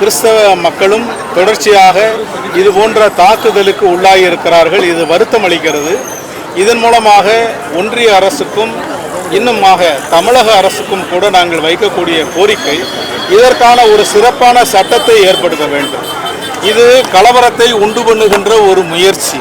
கிறிஸ்தவ மக்களும் தொடர்ச்சியாக இது போன்ற தாக்குதலுக்கு உள்ளாகி இருக்கிறார்கள். இது வருத்தம் அளிக்கிறது. இதன் மூலமாக ஒன்றிய அரசுக்கும் இன்னுமாக தமிழக அரசுக்கும் கூட நாங்கள் வைக்கக்கூடிய கோரிக்கை, இதற்கான ஒரு சிறப்பான சட்டத்தை ஏற்படுத்த வேண்டும். இது கலவரத்தை உண்டு பண்ணுகின்ற ஒரு முயற்சி.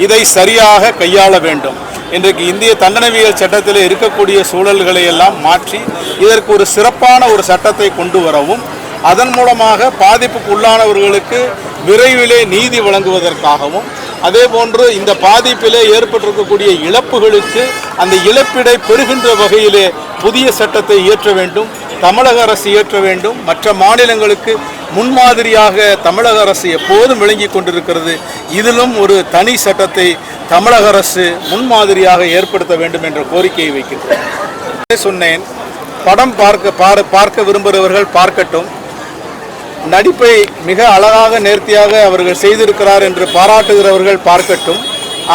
இதை சரியாக கையாள வேண்டும். இன்றைக்கு இந்திய தண்டனைவியல் சட்டத்தில் இருக்கக்கூடிய சூழல்களை எல்லாம் மாற்றி இதற்கு ஒரு சிறப்பான ஒரு சட்டத்தை கொண்டு வரவும், அதன் மூலமாக பாதிப்புக்கு உள்ளானவர்களுக்கு விரைவிலே நீதி வழங்குவதற்காகவும், அதே போன்று இந்த பாதிப்பிலே ஏற்பட்டிருக்கக்கூடிய இழப்புகளுக்கு அந்த இழப்பீடை பெறுகின்ற வகையிலே புதிய சட்டத்தை இயற்ற வேண்டும். தமிழக அரசு இயற்ற வேண்டும். மற்ற மாநிலங்களுக்கு முன்மாதிரியாக தமிழக அரசு எப்போதும் விளங்கி கொண்டிருக்கிறது. இதிலும் ஒரு தனி சட்டத்தை தமிழக அரசு முன்மாதிரியாக ஏற்படுத்த வேண்டும் என்ற கோரிக்கையை வைக்கிறேன். சொன்னேன், படம் பார்க்க விரும்புகிறவர்கள் பார்க்கட்டும். நடிப்பை மிக அழகாக நேர்த்தியாக அவர்கள் செய்திருக்கிறார் என்று பாராட்டுகிறவர்கள் பார்க்கட்டும்.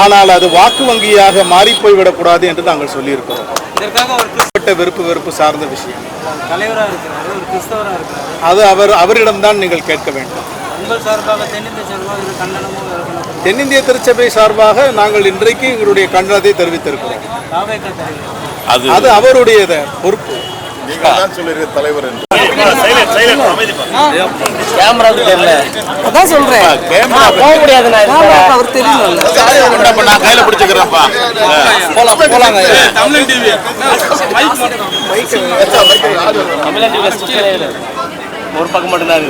ஆனால் அது வாக்கு வங்கியாக மாறிப்போய்விடக்கூடாது என்று நாங்கள் சொல்லியிருக்கிறோம். வெறுப்பு சார்ந்த விஷயம் அது அவரிடம்தான் நீங்கள் கேட்க வேண்டும். தென்னிந்திய திருச்சபை சார்பாக நாங்கள் இன்றைக்கு எங்களுடைய கண்டனத்தை தெரிவித்திருக்கிறோம். அது அவருடைய பொறுப்பு. தலைவர்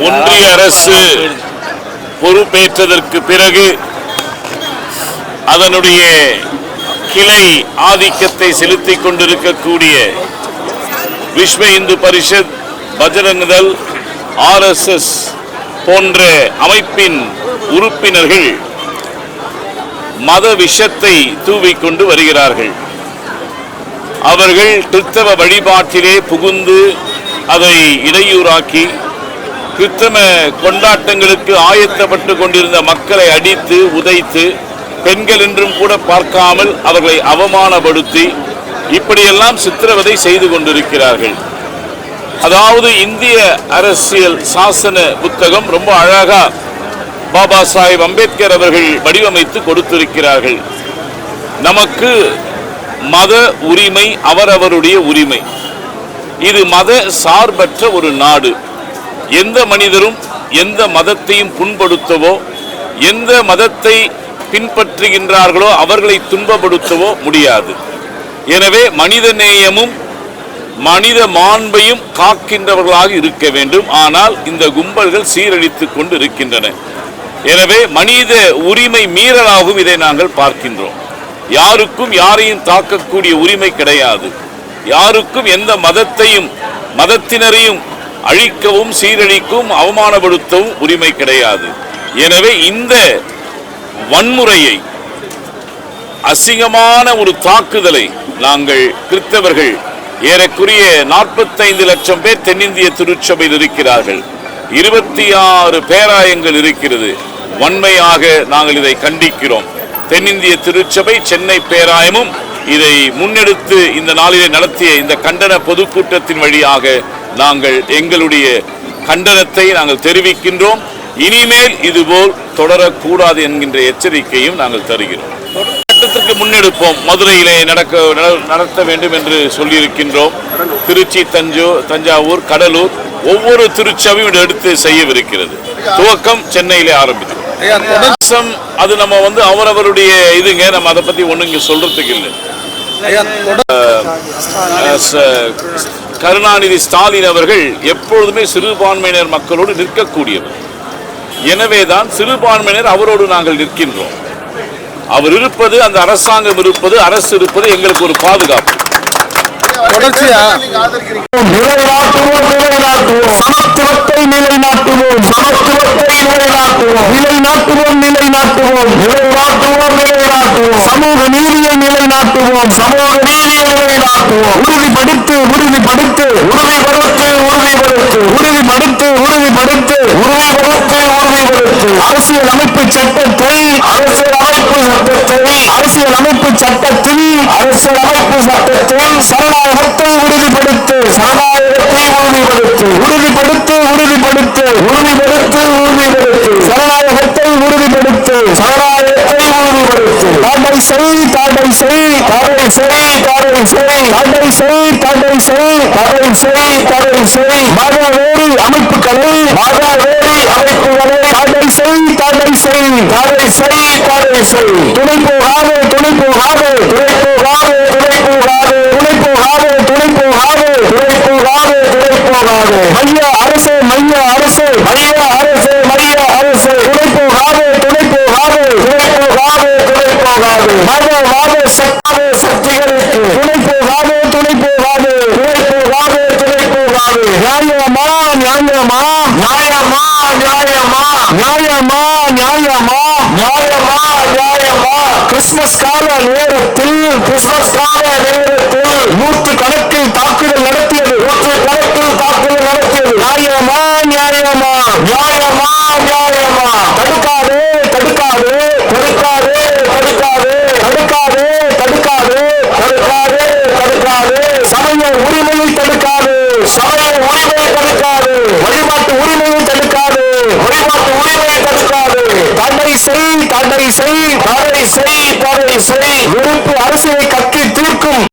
ஒன்றிய அரசு பொறுப்பேற்றதற்கு பிறகு அதனுடைய கிளை ஆதிக்கத்தை செலுத்திக் கொண்டிருக்கக்கூடிய விஸ்வ இந்து பரிஷத், பஜ்ரங் தள், RSS போன்ற அமைப்பின் உறுப்பினர்கள் மத விஷத்தை தூவிக்கொண்டு வருகிறார்கள். அவர்கள் கிறிஸ்தவ வழிபாட்டிலே புகுந்து அதை இடையூறாக்கி கிறிஸ்தவ கொண்டாட்டங்களுக்கு ஆயத்தப்பட்டு கொண்டிருந்த மக்களை அடித்து உதைத்து, பெண்கள் என்றும் கூட பார்க்காமல் அவர்களை அவமானப்படுத்தி இப்படியெல்லாம் சித்திரவதை செய்து கொண்டிருக்கிறார்கள். அதாவது இந்திய அரசியல் சாசன புத்தகம் ரொம்ப அழகா பாபா சாஹிப் அம்பேத்கர் அவர்கள் வடிவமைத்து கொடுத்திருக்கிறார்கள். நமக்கு மத உரிமை அவரவருடைய உரிமை. இது மத சார்பற்ற ஒரு நாடு. எந்த மனிதரும் எந்த மதத்தையும் புண்படுத்தவோ, எந்த மதத்தை பின்பற்றுகின்றார்களோ அவர்களை துன்பப்படுத்தவோ முடியாது. எனவே மனித நேயமும் மனித மாண்பையும் காக்கின்றவர்களாக இருக்க வேண்டும். ஆனால் இந்த கும்பல்கள் சீரழித்துக் கொண்டு இருக்கின்றன. எனவே மனித உரிமை மீறலாகவும் இதை நாங்கள் பார்க்கின்றோம். யாருக்கும் யாரையும் தாக்கக்கூடிய உரிமை கிடையாது. யாருக்கும் எந்த மதத்தையும் மதத்தினரையும் அழிக்கவும் சீரழிக்கவும் அவமானப்படுத்தவும் உரிமை கிடையாது. எனவே இந்த வன்முறையை, அசிங்கமான ஒரு தாக்குதலை நாங்கள் கிறிஸ்தவர்கள் ஏறக்குறைய 45 லட்சம் பேர் தென்னிந்திய திருச்சபையில் இருக்கிறார்கள். 26 பேராயங்கள் இருக்கிறது. வன்மையாக நாங்கள் இதை கண்டிக்கிறோம். தென்னிந்திய திருச்சபை, சென்னை பேராயமும் இதை முன்னெடுத்து இந்த நாளிலே நடத்திய இந்த கண்டன பொதுக்கூட்டத்தின் வழியாக நாங்கள் எங்களுடைய கண்டனத்தை நாங்கள் தெரிவிக்கின்றோம். இனிமேல் இதுபோல் தொடரக்கூடாது என்கின்ற எச்சரிக்கையும் நாங்கள் தருகிறோம். சட்டத்திற்கு முன்னெடுப்போம். மதுரையிலே நடத்த வேண்டும் என்று சொல்லியிருக்கின்றோம். திருச்சி, தஞ்சாவூர், கடலூர் ஒவ்வொரு திருச்சபையும் எடுத்து செய்யவிருக்கிறது. துவக்கம் சென்னையிலே ஆரம்பிக்கும். அது நம்ம அவரவருடைய இதுங்க, நம்ம அதை பத்தி ஒண்ணு இங்க சொல்றதுக்கு இல்லை. கருணாநிதி ஸ்டாலின் அவர்கள் எப்பொழுதுமே சிறுபான்மையினர் மக்களோடு நிற்கக்கூடியவர். எனவேதான் சிறுபான்மையினர் அவரோடு நாங்கள் நிற்கின்றோம். அவர் இருப்பது, அந்த அரசாங்கம் இருப்பது, அரசு இருப்பது எங்களுக்கு ஒரு பாதுகாப்பு. சமத்துவத்தை நிலைநாட்டுவோம், சமூக நீதியை நிலைநாட்டுவோம், அரசியல் அமைப்பு சட்டத்தில் சரணாகத்தை உறுதிப்படுத்து தடை செய் தடை செய் தடை செய் தடை செய் மதவெறி அமைப்புகளை தடை செய் தடை செய் தடை செய் தடை செய் துணை போகாது துணை போகாது துணை போகாது துணை போகாது துணை போகாது துணை போகாது துணை போகாது துணை போகாது மைய அரசு மைய அரசு மைய அரசு மைய அரசு துணை போகாது துணை போகாது துணை போகாது துணை போகாது மதவாத சக்திகளுக்கு துணை போகாது துணை போகாது துணை போகாது துணை போகாது நியாயமா நியாயமா நியாயமா நியாயமா நியாயமா நியாயமா நியாயமா நியாயமா கிறிஸ்துமஸ் கால நேரத்தில் நூற்றுக்கணக்கில் தாக்குதல் நடத்தியது நியாயமா நியாயமா நியாயமா நியாயமா தடுக்காதே தடுக்காதே தடுக்காதே தடுக்காதே தடுக்காதே தடுக்காதே தடுக்காதே தடுக்காதே சமய உரிமையை தடுக்காது சமய உரிமையை தடுக்காது வழிபாட்டு உரிமையை தடுக்காது வழிபாட்டு உரிமையை தடுக்காது தடை செய் தடை செய் தடை செய் தடை செய் விருப்பு அரசியலை கட்டி தீர்க்கும்